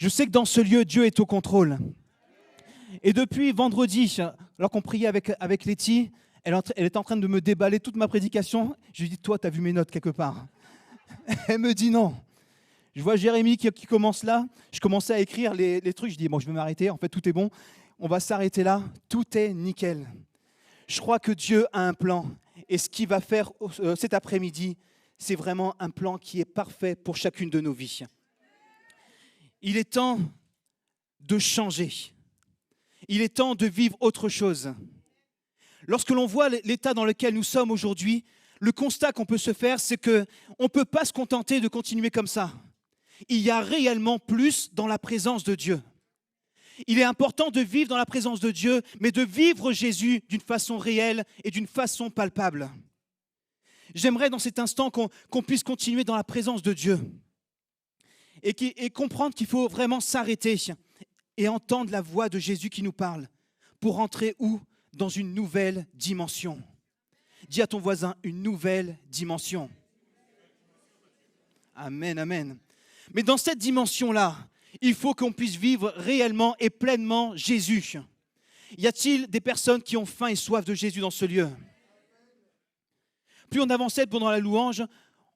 Je sais que dans ce lieu, Dieu est au contrôle. Et depuis vendredi, alors qu'on priait avec Letty, elle est en train de me déballer toute ma prédication. Je lui dis, toi, tu as vu mes notes quelque part? Elle me dit non. Je vois Jérémy qui commence là. Je commençais à écrire les trucs. Je dis, bon, je vais m'arrêter. En fait, tout est bon. On va s'arrêter là. Tout est nickel. Je crois que Dieu a un plan. Et ce qu'il va faire cet après-midi, c'est vraiment un plan qui est parfait pour chacune de nos vies. Il est temps de changer. Il est temps de vivre autre chose. Lorsque l'on voit l'état dans lequel nous sommes aujourd'hui, le constat qu'on peut se faire, c'est qu'on ne peut pas se contenter de continuer comme ça. Il y a réellement plus dans la présence de Dieu. Il est important de vivre dans la présence de Dieu, mais de vivre Jésus d'une façon réelle et d'une façon palpable. J'aimerais dans cet instant qu'on puisse continuer dans la présence de Dieu et comprendre qu'il faut vraiment s'arrêter et entendre la voix de Jésus qui nous parle pour entrer où? Dans une nouvelle dimension. Dis à ton voisin, une nouvelle dimension. Amen, amen. Mais dans cette dimension-là, il faut qu'on puisse vivre réellement et pleinement Jésus. Y a-t-il des personnes qui ont faim et soif de Jésus dans ce lieu? Plus on avançait pendant la louange,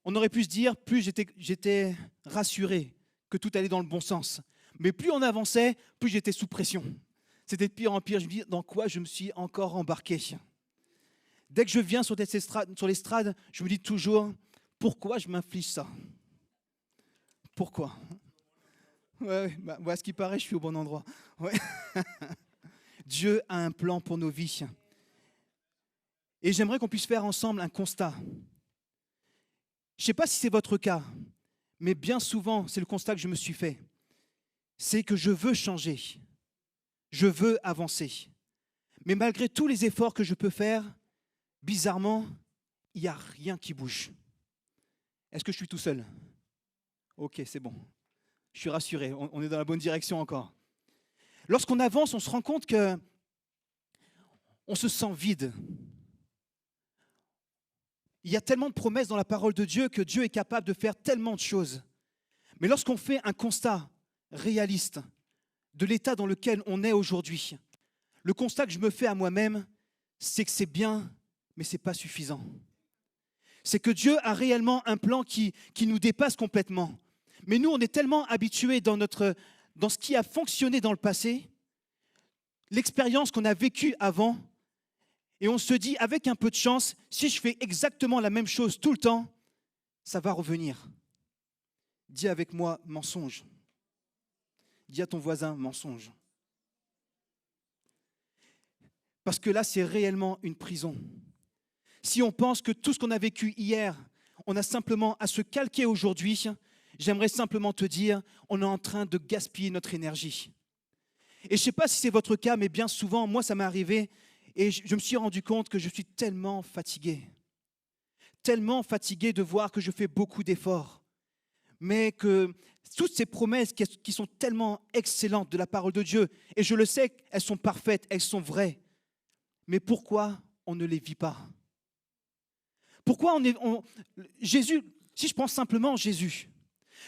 on aurait pu se dire, plus j'étais rassuré que tout allait dans le bon sens. Mais plus on avançait, plus j'étais sous pression. C'était de pire en pire. Je me dis, dans quoi je me suis encore embarqué? Dès que je viens sur l'estrade, je me dis toujours, pourquoi je m'inflige ça? Pourquoi? Ouais, à ce qui paraît, je suis au bon endroit. Ouais. Dieu a un plan pour nos vies. Et j'aimerais qu'on puisse faire ensemble un constat. Je ne sais pas si c'est votre cas, mais bien souvent, c'est le constat que je me suis fait. C'est que je veux changer. Je veux avancer. Mais malgré tous les efforts que je peux faire, bizarrement, il n'y a rien qui bouge. Est-ce que je suis tout seul? Ok, c'est bon. Je suis rassuré, on est dans la bonne direction encore. Lorsqu'on avance, on se rend compte qu'on se sent vide. Il y a tellement de promesses dans la parole de Dieu que Dieu est capable de faire tellement de choses. Mais lorsqu'on fait un constat réaliste de l'état dans lequel on est aujourd'hui, le constat que je me fais à moi-même, c'est que c'est bien, mais ce n'est pas suffisant. C'est que Dieu a réellement un plan qui nous dépasse complètement. Mais nous, on est tellement habitués dans ce qui a fonctionné dans le passé, l'expérience qu'on a vécue avant, et on se dit, avec un peu de chance, si je fais exactement la même chose tout le temps, ça va revenir. Dis avec moi, mensonge. Dis à ton voisin, mensonge. Parce que là, c'est réellement une prison. Si on pense que tout ce qu'on a vécu hier, on a simplement à se calquer aujourd'hui, j'aimerais simplement te dire, on est en train de gaspiller notre énergie. Et je ne sais pas si c'est votre cas, mais bien souvent, moi, ça m'est arrivé et je me suis rendu compte que je suis tellement fatigué de voir que je fais beaucoup d'efforts, mais que toutes ces promesses qui sont tellement excellentes de la parole de Dieu, et je le sais, elles sont parfaites, elles sont vraies, mais pourquoi on ne les vit pas? Pourquoi Jésus, si je pense simplement Jésus,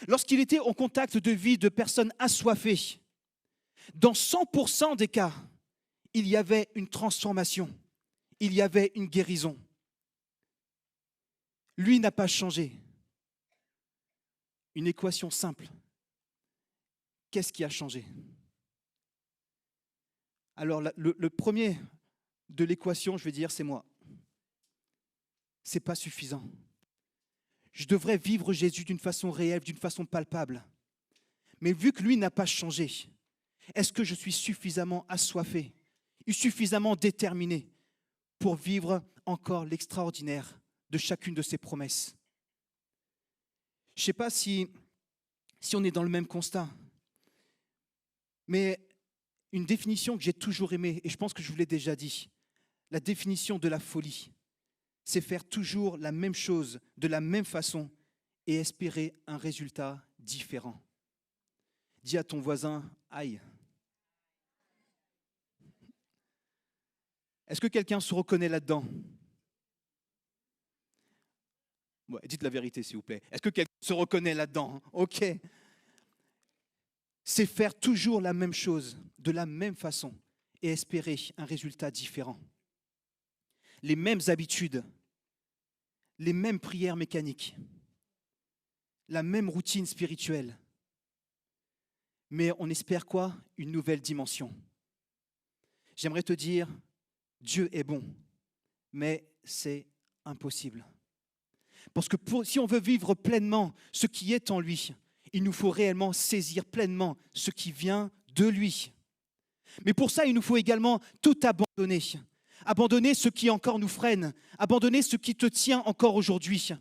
lorsqu'il était au contact de vie de personnes assoiffées, dans 100% des cas, il y avait une transformation, il y avait une guérison. Lui n'a pas changé. Une équation simple. Qu'est-ce qui a changé? Alors, le premier de l'équation, je vais dire, c'est moi. Ce n'est pas suffisant. Je devrais vivre Jésus d'une façon réelle, d'une façon palpable. Mais vu que lui n'a pas changé, est-ce que je suis suffisamment assoiffé, suffisamment déterminé pour vivre encore l'extraordinaire de chacune de ses promesses? Je ne sais pas si on est dans le même constat, mais une définition que j'ai toujours aimée, et je pense que je vous l'ai déjà dit, la définition de la folie, c'est faire toujours la même chose de la même façon et espérer un résultat différent. Dis à ton voisin, aïe. Est-ce que quelqu'un se reconnaît là-dedans? Ouais, dites la vérité, s'il vous plaît. Est-ce que quelqu'un se reconnaît là-dedans? Ok. c'est faire toujours la même chose, de la même façon, et espérer un résultat différent. Les mêmes habitudes, les mêmes prières mécaniques, la même routine spirituelle. Mais on espère quoi? Une nouvelle dimension. J'aimerais te dire, Dieu est bon, mais c'est impossible. Parce que si on veut vivre pleinement ce qui est en lui, il nous faut réellement saisir pleinement ce qui vient de lui. Mais pour ça, il nous faut également tout abandonner. Abandonner ce qui encore nous freine, abandonner ce qui te tient encore aujourd'hui.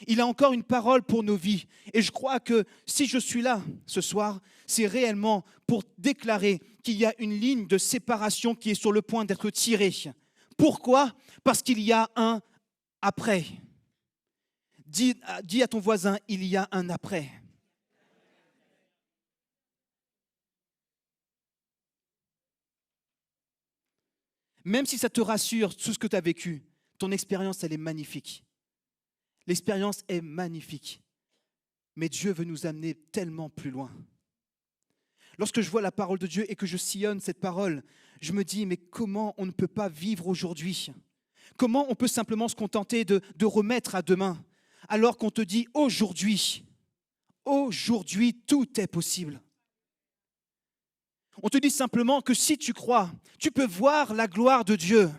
Il a encore une parole pour nos vies. Et je crois que si je suis là ce soir, c'est réellement pour déclarer qu'il y a une ligne de séparation qui est sur le point d'être tirée. Pourquoi? Parce qu'il y a un après. Dis à ton voisin, il y a un après. Même si ça te rassure tout ce que tu as vécu, ton expérience, elle est magnifique. L'expérience est magnifique. Mais Dieu veut nous amener tellement plus loin. Lorsque je vois la parole de Dieu et que je sillonne cette parole, je me dis, mais comment on ne peut pas vivre aujourd'hui? Comment on peut simplement se contenter de remettre à demain, alors qu'on te dit aujourd'hui, tout est possible. On te dit simplement que si tu crois, tu peux voir la gloire de Dieu.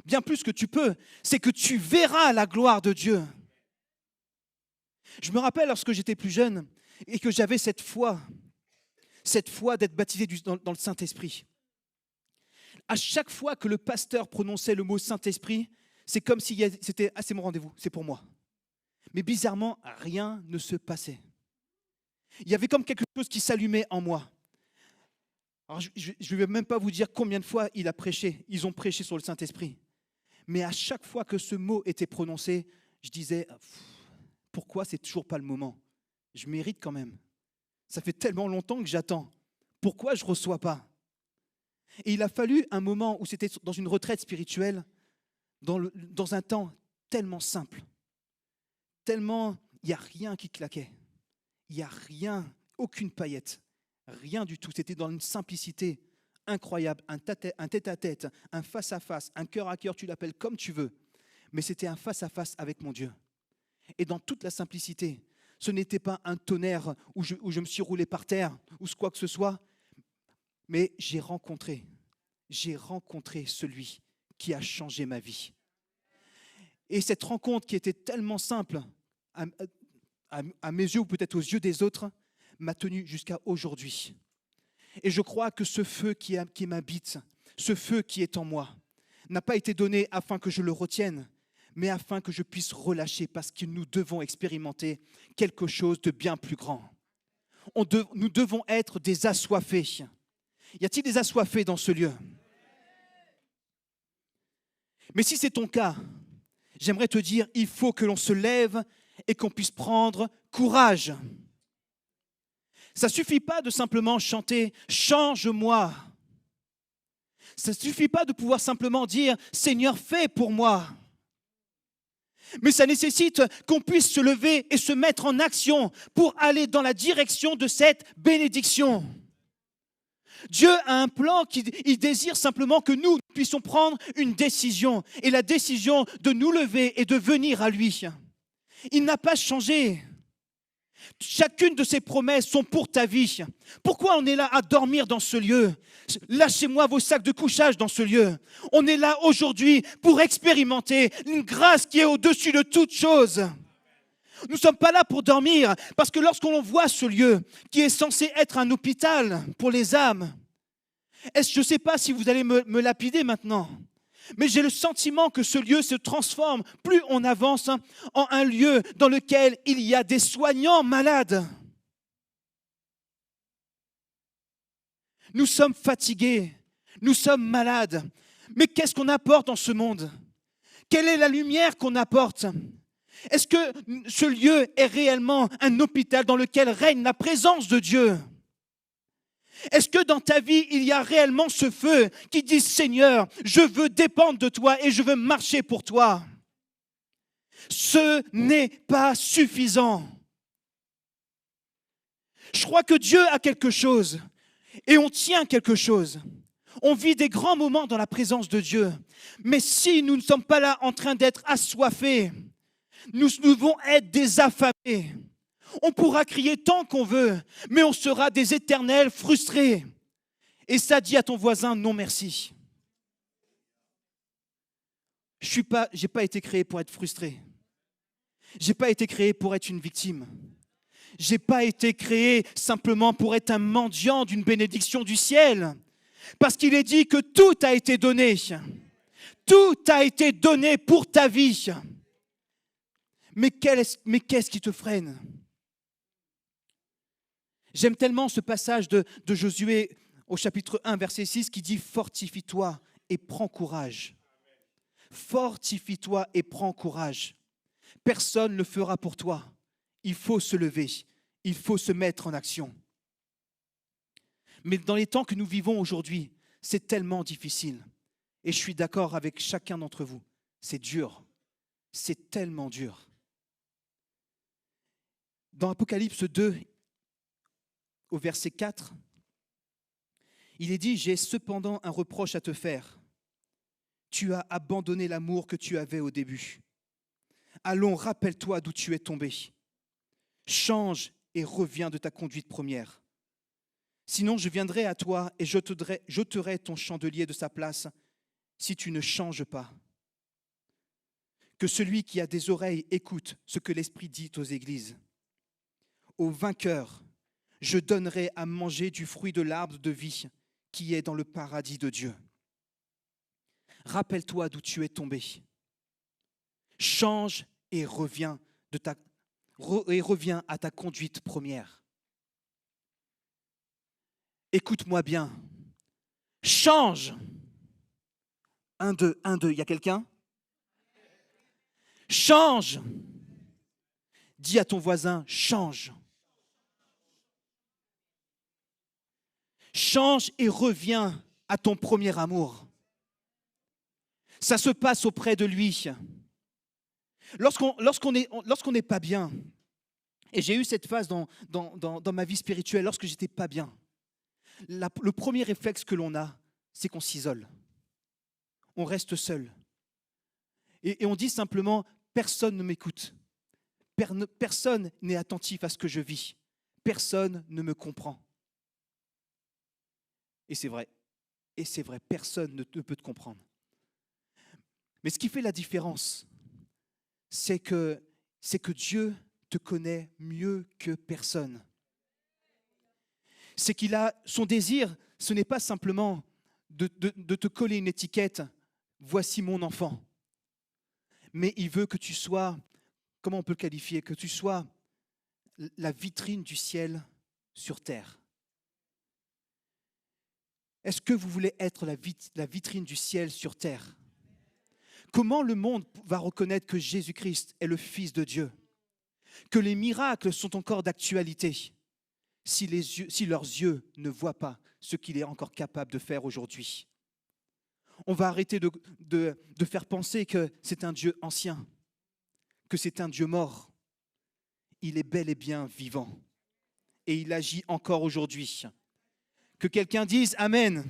Bien plus que tu peux, c'est que tu verras la gloire de Dieu. Je me rappelle lorsque j'étais plus jeune et que j'avais cette foi d'être baptisé dans le Saint-Esprit. À chaque fois que le pasteur prononçait le mot Saint-Esprit, c'est comme si c'était « Ah, c'est mon rendez-vous, c'est pour moi ». Mais bizarrement, rien ne se passait. Il y avait comme quelque chose qui s'allumait en moi. Alors, je ne vais même pas vous dire combien de fois ils ont prêché sur le Saint-Esprit. Mais à chaque fois que ce mot était prononcé, je disais, pourquoi c'est toujours pas le moment? Je mérite quand même. Ça fait tellement longtemps que j'attends. Pourquoi je ne reçois pas? Et il a fallu un moment où c'était dans une retraite spirituelle, dans un temps tellement simple, tellement il n'y a rien qui claquait, il n'y a rien, aucune paillette. Rien du tout, c'était dans une simplicité incroyable, un tête-à-tête, un face-à-face, un cœur à cœur, tu l'appelles comme tu veux. Mais c'était un face-à-face avec mon Dieu. Et dans toute la simplicité, ce n'était pas un tonnerre où je me suis roulé par terre, ou quoi que ce soit, mais j'ai rencontré celui qui a changé ma vie. Et cette rencontre qui était tellement simple, à mes yeux ou peut-être aux yeux des autres, m'a tenu jusqu'à aujourd'hui. Et je crois que ce feu qui m'habite, ce feu qui est en moi, n'a pas été donné afin que je le retienne, mais afin que je puisse relâcher, parce que nous devons expérimenter quelque chose de bien plus grand. Nous devons être des assoiffés. Y a-t-il des assoiffés dans ce lieu? Mais si c'est ton cas, j'aimerais te dire, il faut que l'on se lève et qu'on puisse prendre courage. Ça ne suffit pas de simplement chanter « Change-moi ». Ça ne suffit pas de pouvoir simplement dire « Seigneur, fais pour moi ». Mais ça nécessite qu'on puisse se lever et se mettre en action pour aller dans la direction de cette bénédiction. Dieu a un plan il désire simplement que nous puissions prendre une décision. Et la décision de nous lever et de venir à lui. Il n'a pas changé. Chacune de ces promesses sont pour ta vie. Pourquoi on est là à dormir dans ce lieu? Lâchez-moi vos sacs de couchage dans ce lieu. On est là aujourd'hui pour expérimenter une grâce qui est au-dessus de toute chose. Nous ne sommes pas là pour dormir, parce que lorsqu'on voit ce lieu qui est censé être un hôpital pour les âmes, je ne sais pas si vous allez me lapider maintenant, mais j'ai le sentiment que ce lieu se transforme, plus on avance, en un lieu dans lequel il y a des soignants malades. Nous sommes fatigués, nous sommes malades. Mais qu'est-ce qu'on apporte dans ce monde? Quelle est la lumière qu'on apporte? Est-ce que ce lieu est réellement un hôpital dans lequel règne la présence de Dieu? Est-ce que dans ta vie, il y a réellement ce feu qui dit « Seigneur, je veux dépendre de toi et je veux marcher pour toi ». Ce n'est pas suffisant. Je crois que Dieu a quelque chose et on tient quelque chose. On vit des grands moments dans la présence de Dieu. Mais si nous ne sommes pas là en train d'être assoiffés, nous devons être des affamés. On pourra crier tant qu'on veut, mais on sera des éternels frustrés. Et ça dit à ton voisin, non merci. J'ai pas été créé pour être frustré. J'ai pas été créé pour être une victime. J'ai pas été créé simplement pour être un mendiant d'une bénédiction du ciel. Parce qu'il est dit que tout a été donné. Tout a été donné pour ta vie. Mais qu'est-ce qui te freine? J'aime tellement ce passage de Josué au chapitre 1, verset 6 qui dit « Fortifie-toi et prends courage ». Fortifie-toi et prends courage. Personne ne le fera pour toi. Il faut se lever. Il faut se mettre en action. Mais dans les temps que nous vivons aujourd'hui, c'est tellement difficile. Et je suis d'accord avec chacun d'entre vous. C'est dur. C'est tellement dur. Dans Apocalypse 2, au verset 4, il est dit « J'ai cependant un reproche à te faire. Tu as abandonné l'amour que tu avais au début. Allons, rappelle-toi d'où tu es tombé. Change et reviens de ta conduite première. Sinon, je viendrai à toi et j'ôterai ton chandelier de sa place si tu ne changes pas. Que celui qui a des oreilles écoute ce que l'Esprit dit aux églises. Au vainqueur, je donnerai à manger du fruit de l'arbre de vie qui est dans le paradis de Dieu. Rappelle-toi d'où tu es tombé. Change et reviens à ta conduite première. Écoute-moi bien. Change. 1, 2, 1, 2. Il y a quelqu'un? Change. Dis à ton voisin, change. Change et reviens à ton premier amour. Ça se passe auprès de lui. Lorsqu'on n'est pas bien, et j'ai eu cette phase dans ma vie spirituelle, lorsque j'étais pas bien, le premier réflexe que l'on a, c'est qu'on s'isole. On reste seul. Et on dit simplement, personne ne m'écoute. Personne n'est attentif à ce que je vis. Personne ne me comprend. Et c'est vrai. Et c'est vrai, personne ne peut te comprendre. Mais ce qui fait la différence, c'est que Dieu te connaît mieux que personne. C'est qu'il a son désir, ce n'est pas simplement de te coller une étiquette, voici mon enfant. Mais il veut que tu sois, comment on peut le qualifier, que tu sois la vitrine du ciel sur terre. Est-ce que vous voulez être la vitrine du ciel sur terre? Comment le monde va reconnaître que Jésus-Christ est le Fils de Dieu? Que les miracles sont encore d'actualité si leurs yeux ne voient pas ce qu'il est encore capable de faire aujourd'hui? On va arrêter de faire penser que c'est un Dieu ancien, que c'est un Dieu mort. Il est bel et bien vivant et il agit encore aujourd'hui. Que quelqu'un dise Amen.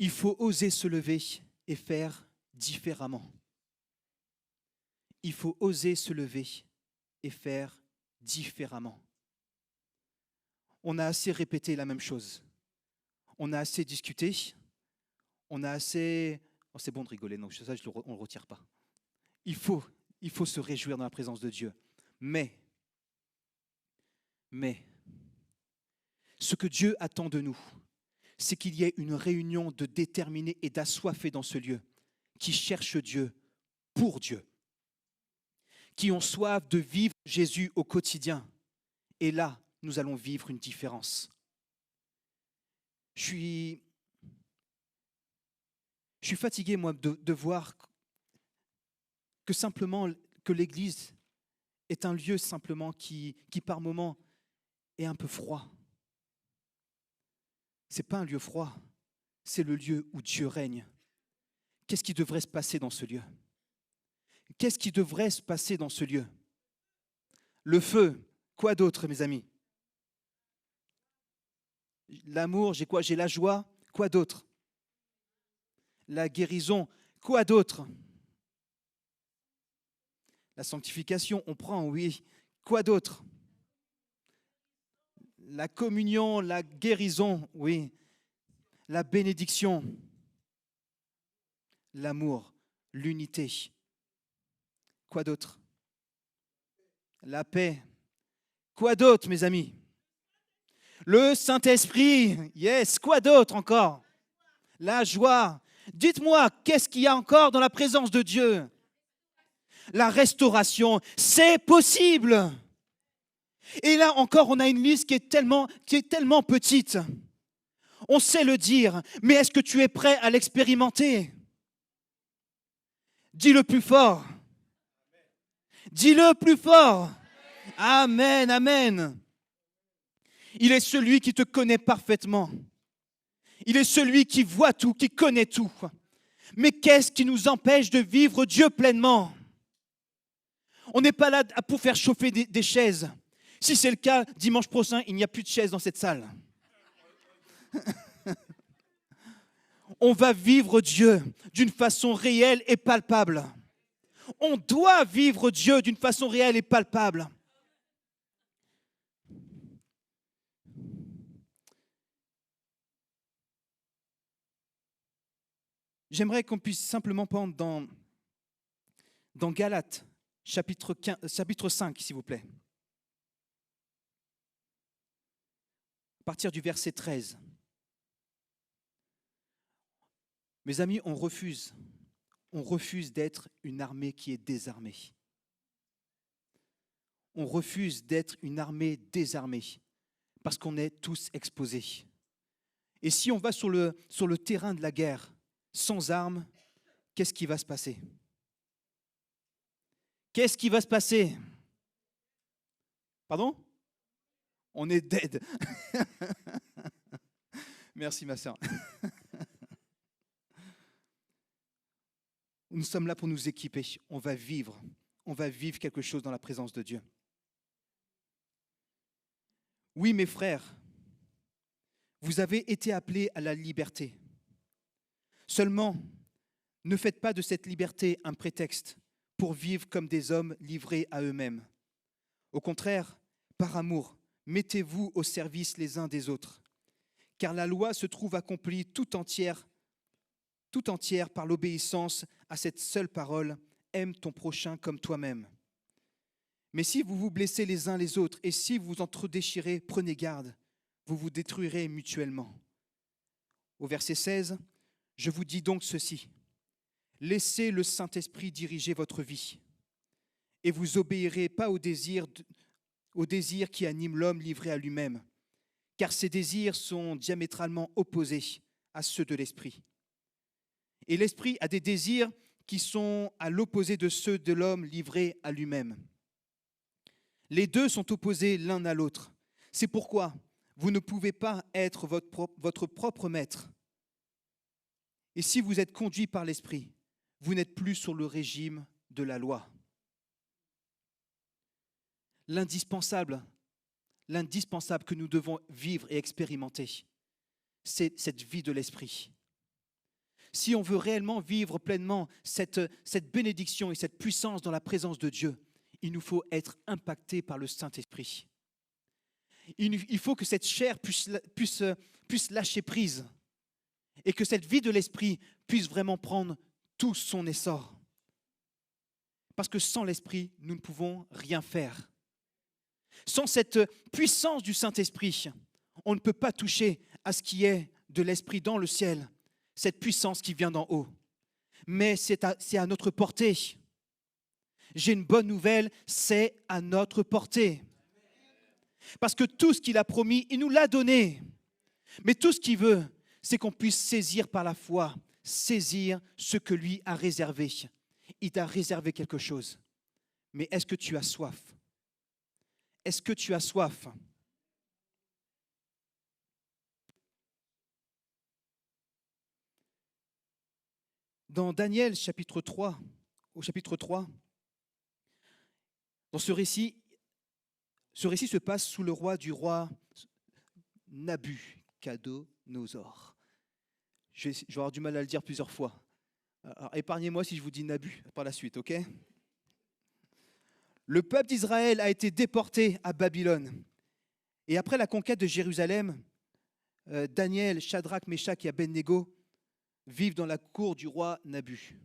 Il faut oser se lever et faire différemment. Il faut oser se lever et faire différemment. On a assez répété la même chose. On a assez discuté. On a assez... Oh, c'est bon de rigoler, non, ça, on ne le retire pas. Il faut se réjouir dans la présence de Dieu. Mais, ce que Dieu attend de nous, c'est qu'il y ait une réunion de déterminés et d'assoiffés dans ce lieu, qui cherchent Dieu pour Dieu, qui ont soif de vivre Jésus au quotidien. Et là, nous allons vivre une différence. Je suis fatigué, moi, de voir que simplement que l'Église est un lieu simplement qui par moments est un peu froid. Ce n'est pas un lieu froid, c'est le lieu où Dieu règne. Qu'est-ce qui devrait se passer dans ce lieu? Qu'est-ce qui devrait se passer dans ce lieu? Le feu, quoi d'autre, mes amis? L'amour, j'ai quoi? J'ai la joie, quoi d'autre? La guérison, quoi d'autre? La sanctification, on prend, oui. Quoi d'autre? La communion, la guérison, oui. La bénédiction, l'amour, l'unité. Quoi d'autre? La paix. Quoi d'autre, mes amis? Le Saint-Esprit. Yes. Quoi d'autre encore? La joie. Dites-moi, qu'est-ce qu'il y a encore dans la présence de Dieu? La restauration. C'est possible. Et là encore, on a une liste qui est tellement petite. On sait le dire, mais est-ce que tu es prêt à l'expérimenter? Dis-le plus fort. Dis-le plus fort. Amen, amen. Il est celui qui te connaît parfaitement. Il est celui qui voit tout, qui connaît tout. Mais qu'est-ce qui nous empêche de vivre Dieu pleinement? On n'est pas là pour faire chauffer des chaises. Si c'est le cas, dimanche prochain, il n'y a plus de chaises dans cette salle. On va vivre Dieu d'une façon réelle et palpable. On doit vivre Dieu d'une façon réelle et palpable. J'aimerais qu'on puisse simplement prendre dans Galates, chapitre 5, s'il vous plaît. À partir du verset 13. Mes amis, on refuse d'être une armée qui est désarmée. On refuse d'être une armée désarmée parce qu'on est tous exposés. Et si on va sur le terrain de la guerre sans armes, qu'est-ce qui va se passer? Qu'est-ce qui va se passer? Pardon? On est dead. Merci ma sœur. Nous sommes là pour nous équiper. On va vivre quelque chose dans la présence de Dieu. Oui, mes frères, vous avez été appelés à la liberté. Seulement, ne faites pas de cette liberté un prétexte pour vivre comme des hommes livrés à eux-mêmes. Au contraire, par amour, mettez-vous au service les uns des autres, car la loi se trouve accomplie tout entière par l'obéissance à cette seule parole, aime ton prochain comme toi-même. Mais si vous vous blessez les uns les autres et si vous vous entre-déchirez, prenez garde, vous vous détruirez mutuellement. Au verset 16, je vous dis donc ceci, laissez le Saint-Esprit diriger votre vie et vous obéirez pas aux désirs qui animent l'homme livré à lui-même, car ces désirs sont diamétralement opposés à ceux de l'Esprit. Et l'Esprit a des désirs qui sont à l'opposé de ceux de l'homme livré à lui-même. Les deux sont opposés l'un à l'autre. C'est pourquoi vous ne pouvez pas être votre propre maître. Et si vous êtes conduit par l'Esprit, vous n'êtes plus sur le régime de la loi. L'indispensable que nous devons vivre et expérimenter, c'est cette vie de l'Esprit. Si on veut réellement vivre pleinement cette bénédiction et cette puissance dans la présence de Dieu, il nous faut être impacté par le Saint-Esprit. Il faut que cette chair puisse lâcher prise et que cette vie de l'Esprit puisse vraiment prendre tout son essor. Parce que sans l'Esprit, nous ne pouvons rien faire. Sans cette puissance du Saint-Esprit, on ne peut pas toucher à ce qui est de l'Esprit dans le ciel, cette puissance qui vient d'en haut. Mais c'est à notre portée. J'ai une bonne nouvelle, c'est à notre portée. Parce que tout ce qu'il a promis, il nous l'a donné. Mais tout ce qu'il veut, c'est qu'on puisse saisir par la foi, saisir ce que lui a réservé. Il t'a réservé quelque chose. Mais est-ce que tu as soif? Est-ce que tu as soif? Dans Daniel, chapitre 3, au chapitre 3, dans ce récit, Ce récit se passe sous le roi Nabuchodonosor. Je vais avoir du mal à le dire plusieurs fois. Alors, épargnez-moi si je vous dis Nabu par la suite, ok? Le peuple d'Israël a été déporté à Babylone. Et après la conquête de Jérusalem, Daniel, Shadrach, Meshach et Abednego vivent dans la cour du roi Nabu.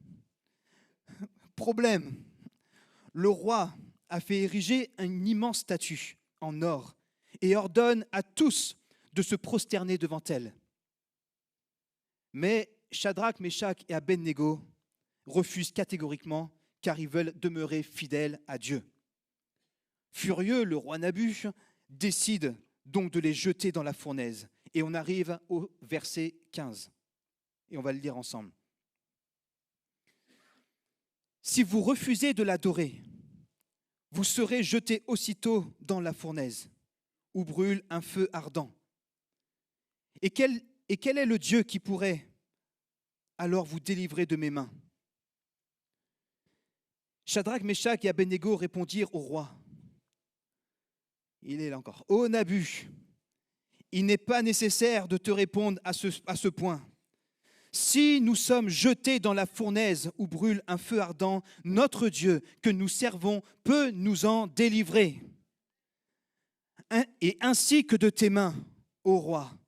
Problème, le roi a fait ériger une immense statue en or et ordonne à tous de se prosterner devant elle. Mais Shadrach, Meshach et Abednego refusent catégoriquement car ils veulent demeurer fidèles à Dieu. Furieux, le roi Nabu décide donc de les jeter dans la fournaise. Et on arrive au verset 15. Et on va le lire ensemble. Si vous refusez de l'adorer, vous serez jetés aussitôt dans la fournaise, où brûle un feu ardent. Et quel est le Dieu qui pourrait alors vous délivrer de mes mains? Shadrach, Meshach et Abednego répondirent au roi. Il est là encore. Ô Nabu, il n'est pas nécessaire de te répondre à ce point. Si nous sommes jetés dans la fournaise où brûle un feu ardent, notre Dieu que nous servons peut nous en délivrer. Et ainsi que de tes mains, ô roi.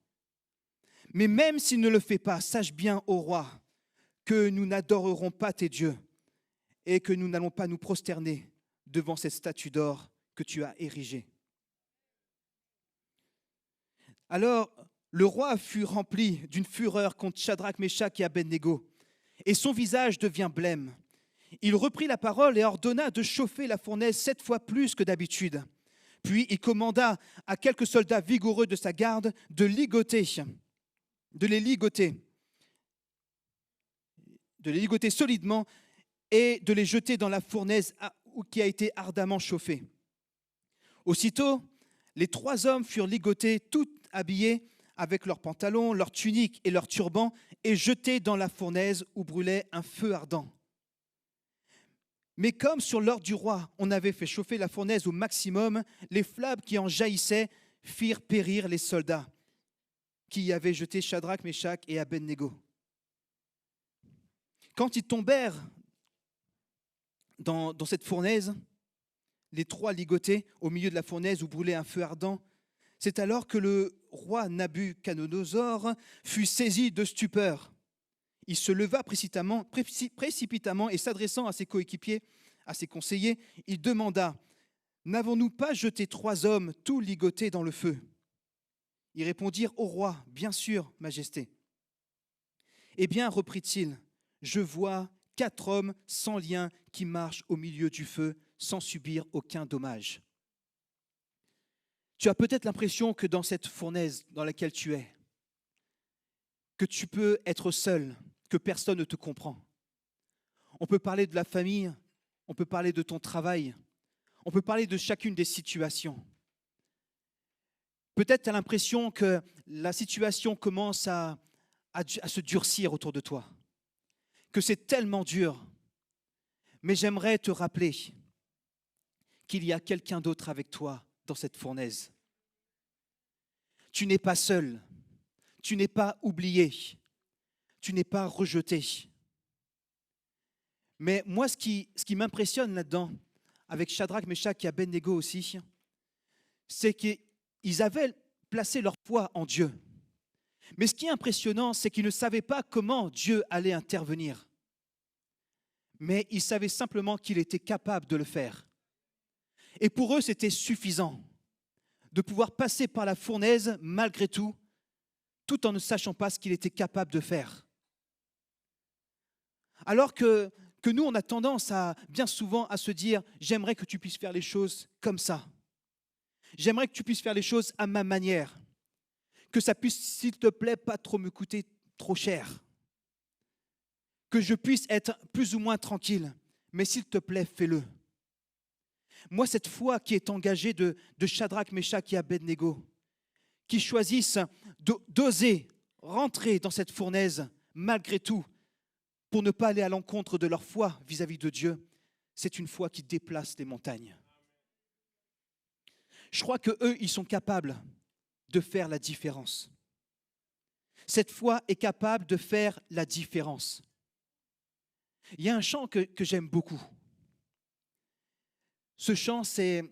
Mais même s'il ne le fait pas, sache bien, ô roi, que nous n'adorerons pas tes dieux et que nous n'allons pas nous prosterner devant cette statue d'or que tu as érigée. Alors, le roi fut rempli d'une fureur contre Shadrach, Meshach et Abednego, et son visage devint blême. Il reprit la parole et ordonna de chauffer la fournaise 7 fois plus que d'habitude. Puis il commanda à quelques soldats vigoureux de sa garde de les ligoter solidement et de les jeter dans la fournaise qui a été ardemment chauffée. Aussitôt, les 3 hommes furent ligotés, tout habillés avec leurs pantalons, leurs tuniques et leurs turbans, et jetés dans la fournaise où brûlait un feu ardent. Mais comme sur l'ordre du roi, on avait fait chauffer la fournaise au maximum, les flammes qui en jaillissaient firent périr les soldats qui y avaient jeté Shadrach, Meshach et Abednego. Quand ils tombèrent dans cette fournaise, les 3 ligotés au milieu de la fournaise où brûlait un feu ardent, c'est alors que le roi Nabuchodonosor fut saisi de stupeur. Il se leva précipitamment et s'adressant à ses coéquipiers, à ses conseillers, il demanda « N'avons-nous pas jeté 3 hommes tous ligotés dans le feu ?» Ils répondirent au roi « Bien sûr, Majesté. » Eh bien, reprit-il, je vois 4 hommes sans lien qui marchent au milieu du feu sans subir aucun dommage. Tu as peut-être l'impression que dans cette fournaise dans laquelle tu es, que tu peux être seul, que personne ne te comprend. On peut parler de la famille, on peut parler de ton travail, on peut parler de chacune des situations. Peut-être tu as l'impression que la situation commence à se durcir autour de toi, que c'est tellement dur. Mais j'aimerais te rappeler qu'il y a quelqu'un d'autre avec toi dans cette fournaise. Tu n'es pas seul, tu n'es pas oublié, tu n'es pas rejeté. Mais moi, ce qui m'impressionne là-dedans, avec Shadrach, Meshach et Abednego aussi, c'est qu'ils avaient placé leur foi en Dieu. Mais ce qui est impressionnant, c'est qu'ils ne savaient pas comment Dieu allait intervenir. Mais ils savaient simplement qu'il était capable de le faire. Et pour eux, c'était suffisant de pouvoir passer par la fournaise malgré tout en ne sachant pas ce qu'il était capable de faire. Alors que nous, on a tendance bien souvent à se dire « J'aimerais que tu puisses faire les choses comme ça. J'aimerais que tu puisses faire les choses à ma manière. Que ça puisse, s'il te plaît, pas trop me coûter trop cher. Que je puisse être plus ou moins tranquille. Mais s'il te plaît, fais-le. » Moi, cette foi qui est engagée de Shadrach, Meshach et Abednego, qui choisissent d'oser rentrer dans cette fournaise malgré tout, pour ne pas aller à l'encontre de leur foi vis-à-vis de Dieu, c'est une foi qui déplace les montagnes. Je crois qu'eux, ils sont capables de faire la différence. Cette foi est capable de faire la différence. Il y a un chant que j'aime beaucoup. Ce chant, c'est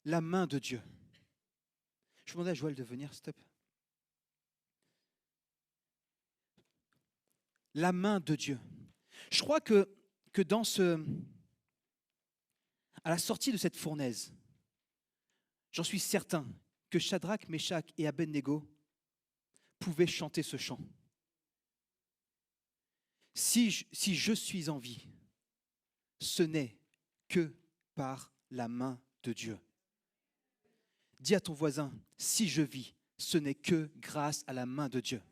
la main de Dieu. Je demandais à Joël de venir, s'il te plaît. La main de Dieu. Je crois que à la sortie de cette fournaise, j'en suis certain que Shadrach, Meshach et Abednego pouvaient chanter ce chant. Si je suis en vie, ce n'est que par la main de Dieu. Dis à ton voisin, si je vis, ce n'est que grâce à la main de Dieu.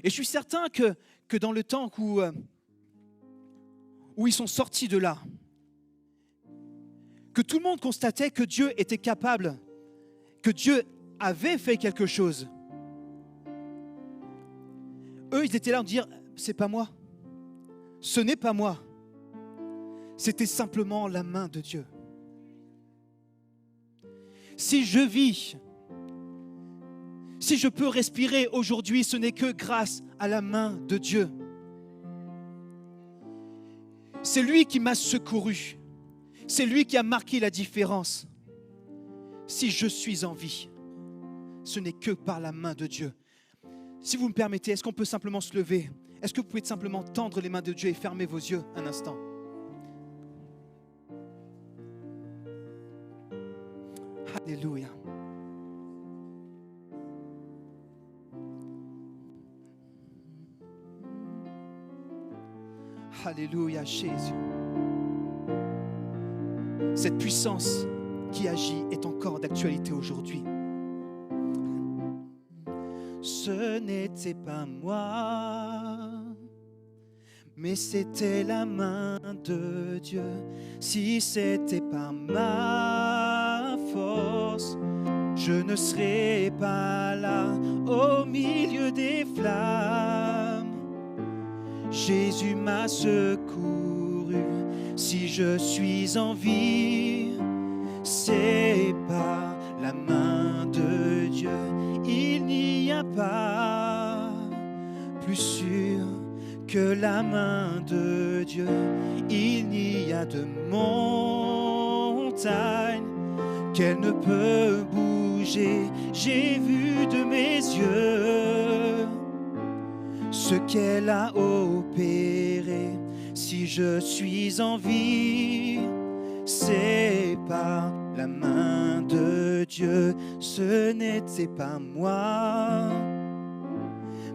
Et je suis certain que dans le temps où ils sont sortis de là, que tout le monde constatait que Dieu était capable, que Dieu avait fait quelque chose. Eux, ils étaient là à dire, c'est pas moi, ce n'est pas moi, c'était simplement la main de Dieu. Si je vis, si je peux respirer aujourd'hui, ce n'est que grâce à la main de Dieu. C'est lui qui m'a secouru. C'est lui qui a marqué la différence. Si je suis en vie, ce n'est que par la main de Dieu. Si vous me permettez, est-ce qu'on peut simplement se lever? Est-ce que vous pouvez simplement tendre les mains de Dieu et fermer vos yeux un instant? Alléluia. Alléluia, Jésus. Cette puissance qui agit est encore d'actualité aujourd'hui. Ce n'était pas moi, mais c'était la main de Dieu. Si c'était pas ma force, je ne serais pas là au milieu des flammes. Jésus m'a secouru. Si je suis en vie, c'est par la main de Dieu. Il n'y a pas plus sûr que la main de Dieu. Il n'y a de montagne qu'elle ne peut bouger. J'ai vu de mes yeux ce qu'elle a opéré. Si je suis en vie, c'est par la main de Dieu. Ce n'était pas moi,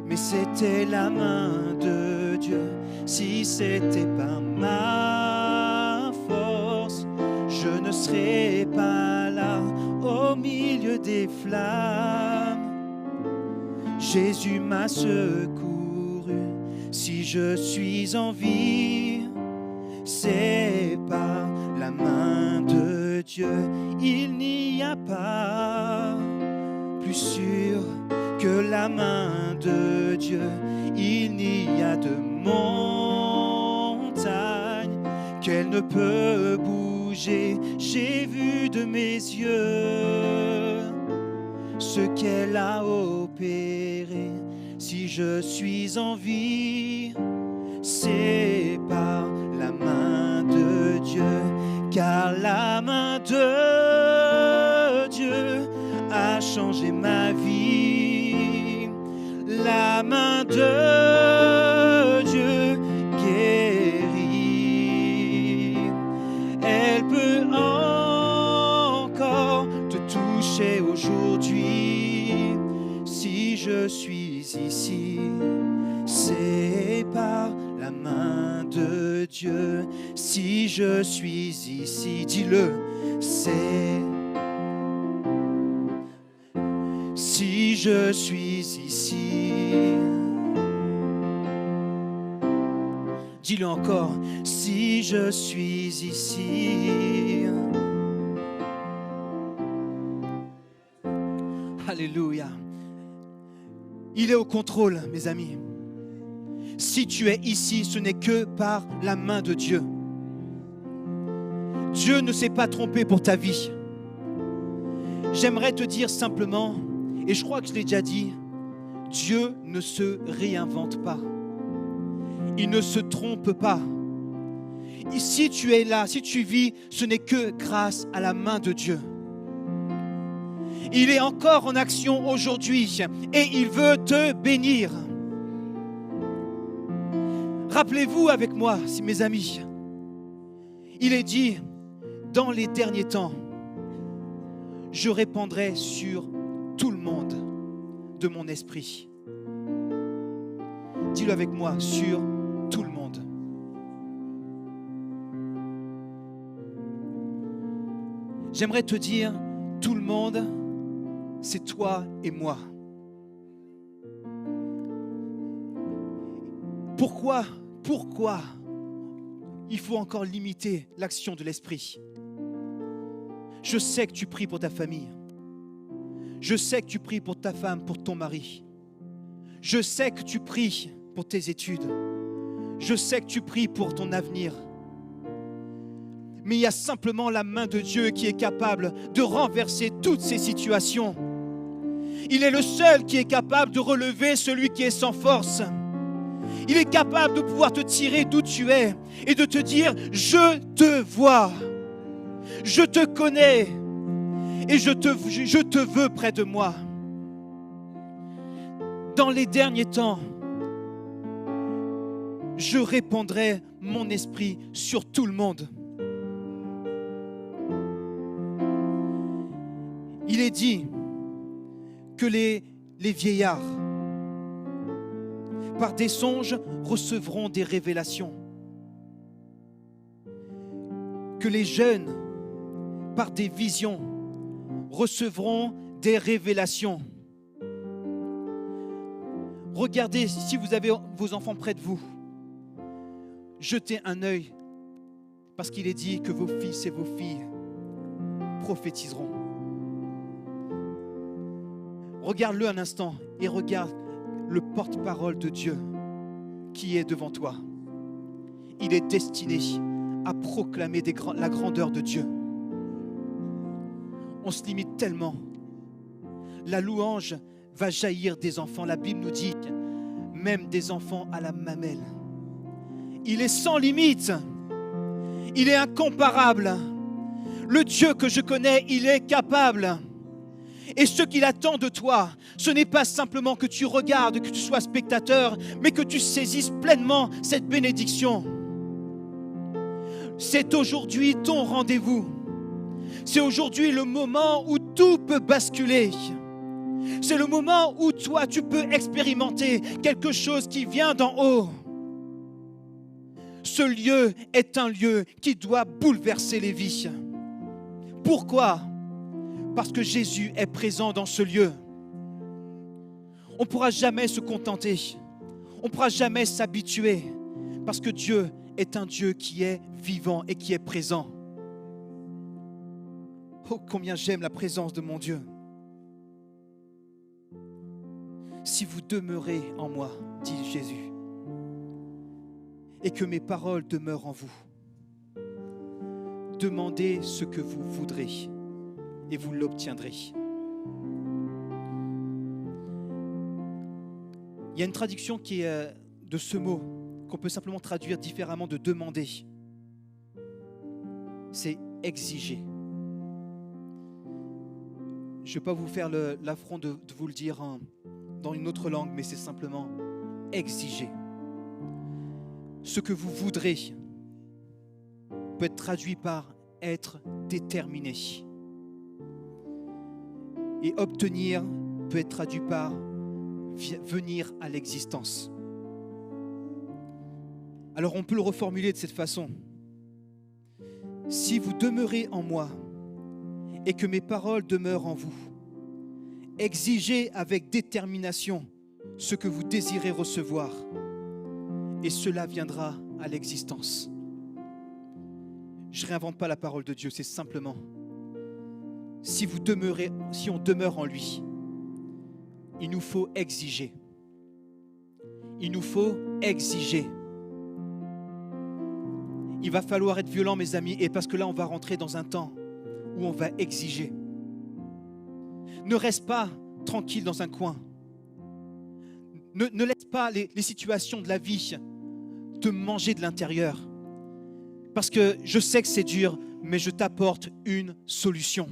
mais c'était la main de Dieu. Si c'était pas ma force, je ne serais pas là au milieu des flammes. Jésus m'a secouru. Si je suis en vie, c'est par la main de Dieu. Il n'y a pas plus sûr que la main de Dieu. Il n'y a de montagne qu'elle ne peut bouger. J'ai vu de mes yeux ce qu'elle a opéré. Si je suis en vie, c'est par la main de Dieu, car la main de Dieu a changé ma vie. La main de Dieu guérit. Elle peut encore te toucher aujourd'hui. Si je suis ici, c'est par la main de Dieu. Si je suis ici, dis-le, c'est. Si je suis ici, dis-le encore, si je suis ici. Alléluia. Il est au contrôle, mes amis. Si tu es ici, ce n'est que par la main de Dieu. Dieu ne s'est pas trompé pour ta vie. J'aimerais te dire simplement, et je crois que je l'ai déjà dit, Dieu ne se réinvente pas. Il ne se trompe pas. Et si tu es là, si tu vis, ce n'est que grâce à la main de Dieu. Il est encore en action aujourd'hui et il veut te bénir. Rappelez-vous avec moi, mes amis, il est dit, dans les derniers temps, je répandrai sur tout le monde de mon esprit. Dis-le avec moi, sur tout le monde. J'aimerais te dire, tout le monde, c'est toi et moi. Pourquoi il faut encore limiter l'action de l'esprit? Je sais que tu pries pour ta famille. Je sais que tu pries pour ta femme, pour ton mari. Je sais que tu pries pour tes études. Je sais que tu pries pour ton avenir. Mais il y a simplement la main de Dieu qui est capable de renverser toutes ces situations. Il est le seul qui est capable de relever celui qui est sans force. Il est capable de pouvoir te tirer d'où tu es et de te dire « Je te vois, je te connais et je te veux près de moi. » Dans les derniers temps, je répandrai mon esprit sur tout le monde. Il est dit que les vieillards, par des songes, recevront des révélations. Que les jeunes, par des visions, recevront des révélations. Regardez, si vous avez vos enfants près de vous, jetez un œil, parce qu'il est dit que vos fils et vos filles prophétiseront. Regarde-le un instant et regarde le porte-parole de Dieu qui est devant toi. Il est destiné à proclamer la grandeur de Dieu. On se limite tellement. La louange va jaillir des enfants. La Bible nous dit même des enfants à la mamelle. Il est sans limite. Il est incomparable. Le Dieu que je connais, il est capable. Et ce qu'il attend de toi, ce n'est pas simplement que tu regardes, que tu sois spectateur, mais que tu saisisses pleinement cette bénédiction. C'est aujourd'hui ton rendez-vous. C'est aujourd'hui le moment où tout peut basculer. C'est le moment où toi, tu peux expérimenter quelque chose qui vient d'en haut. Ce lieu est un lieu qui doit bouleverser les vies. Pourquoi ? Parce que Jésus est présent dans ce lieu. On ne pourra jamais se contenter. On ne pourra jamais s'habituer. Parce que Dieu est un Dieu qui est vivant et qui est présent. Oh, combien j'aime la présence de mon Dieu. Si vous demeurez en moi, dit Jésus, et que mes paroles demeurent en vous, demandez ce que vous voudrez et vous l'obtiendrez. Il y a une traduction qui est de ce mot qu'on peut simplement traduire différemment de demander. C'est exiger. Je ne vais pas vous faire l'affront de vous le dire dans une autre langue, mais c'est simplement exiger. Ce que vous voudrez peut être traduit par être déterminé. Et obtenir peut être traduit par venir à l'existence. Alors on peut le reformuler de cette façon. Si vous demeurez en moi et que mes paroles demeurent en vous, exigez avec détermination ce que vous désirez recevoir et cela viendra à l'existence. Je ne réinvente pas la parole de Dieu, c'est simplement si on demeure en lui, il nous faut exiger. Il nous faut exiger. Il va falloir être violent, mes amis, et parce que là, on va rentrer dans un temps où on va exiger. Ne reste pas tranquille dans un coin. Ne laisse pas les situations de la vie te manger de l'intérieur. Parce que je sais que c'est dur, mais je t'apporte une solution.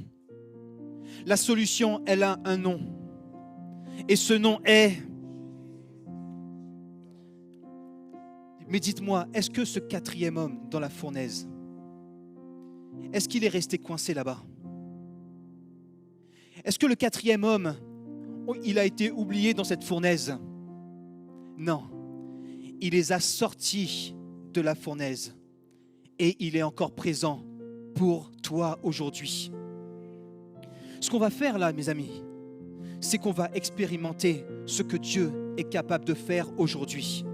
La solution, elle a un nom. Et ce nom est... Mais dites-moi, est-ce que ce 4e homme dans la fournaise, est-ce qu'il est resté coincé là-bas? Est-ce que le 4e homme, il a été oublié dans cette fournaise? Non. Il les a sortis de la fournaise et il est encore présent pour toi aujourd'hui. Ce qu'on va faire là, mes amis, c'est qu'on va expérimenter ce que Dieu est capable de faire aujourd'hui.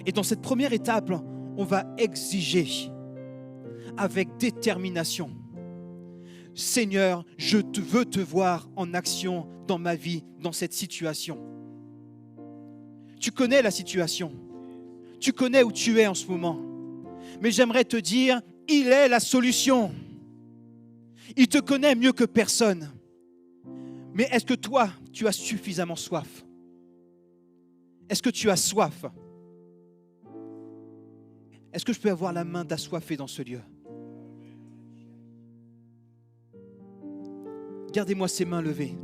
Et dans cette première étape, on va exiger avec détermination. Seigneur, je veux te voir en action dans ma vie, dans cette situation. Tu connais la situation. Tu connais où tu es en ce moment. Mais j'aimerais te dire, il est la solution. Il te connaît mieux que personne. Mais est-ce que toi, tu as suffisamment soif? Est-ce que tu as soif? Est-ce que je peux avoir la main d'assoiffé dans ce lieu? Gardez-moi ces mains levées.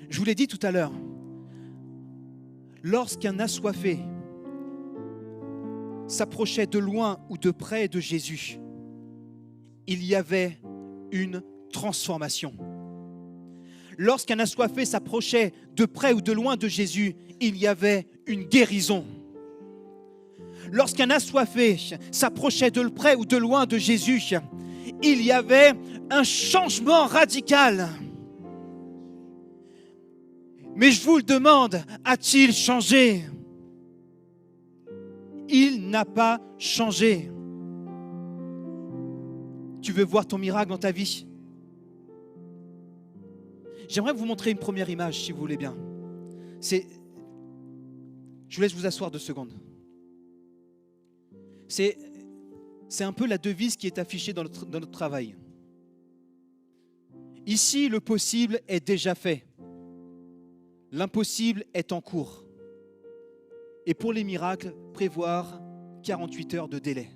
Je vous l'ai dit tout à l'heure. Lorsqu'un assoiffé s'approchait de loin ou de près de Jésus, il y avait une transformation. Lorsqu'un assoiffé s'approchait de près ou de loin de Jésus, il y avait une guérison. Lorsqu'un assoiffé s'approchait de près ou de loin de Jésus, il y avait un changement radical. Mais je vous le demande, a-t-il changé? Il n'a pas changé. Tu veux voir ton miracle dans ta vie? J'aimerais vous montrer une première image, si vous voulez bien. Je vous laisse vous asseoir 2 secondes. C'est un peu la devise qui est affichée dans notre travail. Ici, le possible est déjà fait. L'impossible est en cours. Et pour les miracles, prévoir 48 heures de délai.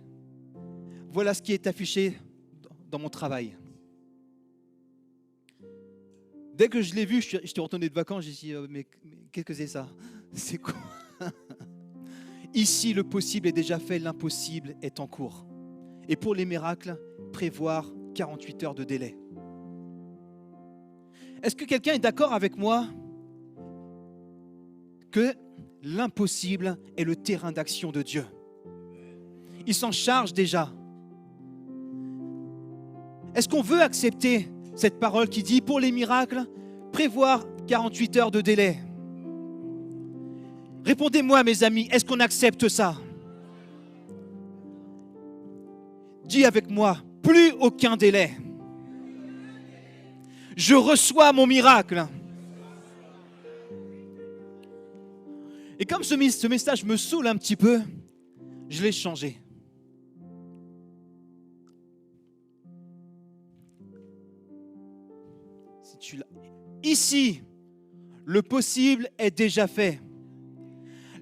Voilà ce qui est affiché dans mon travail. Dès que je l'ai vu, je suis retourné de vacances, j'ai dit, mais qu'est-ce que c'est ça? C'est quoi? Ici, le possible est déjà fait, l'impossible est en cours. Et pour les miracles, prévoir 48 heures de délai. Est-ce que quelqu'un est d'accord avec moi que l'impossible est le terrain d'action de Dieu? Il s'en charge déjà. Est-ce qu'on veut accepter cette parole qui dit, pour les miracles, prévoir 48 heures de délai? Répondez-moi, mes amis, est-ce qu'on accepte ça? Dis avec moi, plus aucun délai. Je reçois mon miracle. Et comme ce message me saoule un petit peu, je l'ai changé. Ici, le possible est déjà fait.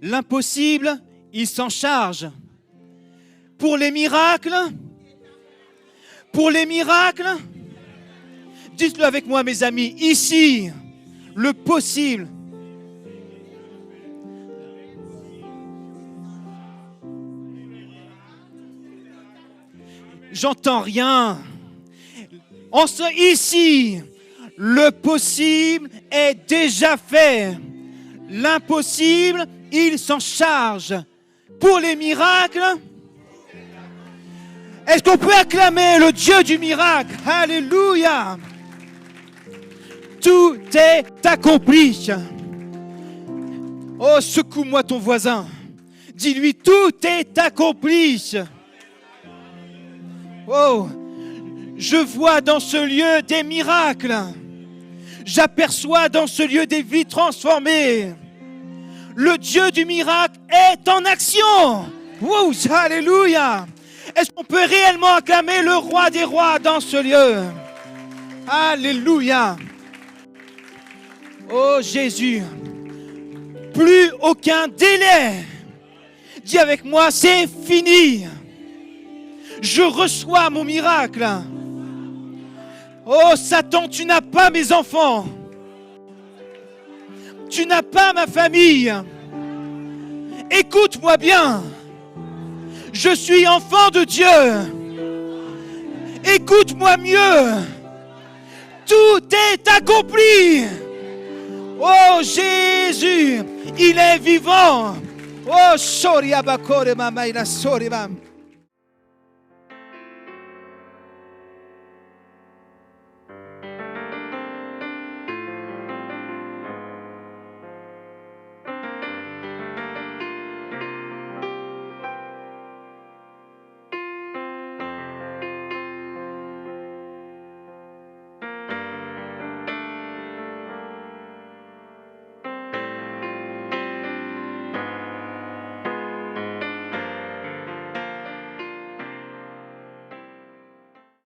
L'impossible, il s'en charge. Pour les miracles, dites-le avec moi, mes amis, ici, le possible. J'entends rien. Ici, le possible est déjà fait. L'impossible, il s'en charge. Pour les miracles, est-ce qu'on peut acclamer le Dieu du miracle? Alléluia! Tout est accompli. Oh, secoue-moi ton voisin. Dis-lui, tout est accompli. Oh, je vois dans ce lieu des miracles. J'aperçois dans ce lieu des vies transformées. Le Dieu du miracle est en action. Wow, alléluia. Est-ce qu'on peut réellement acclamer le roi des rois dans ce lieu? Alléluia. Oh Jésus, plus aucun délai. Dis avec moi, c'est fini. Je reçois mon miracle. Oh Satan, tu n'as pas mes enfants. Tu n'as pas ma famille. Écoute-moi bien. Je suis enfant de Dieu. Écoute-moi mieux. Tout est accompli. Oh Jésus, il est vivant. Oh, sorry, abakore, mama, ila sorry, mam.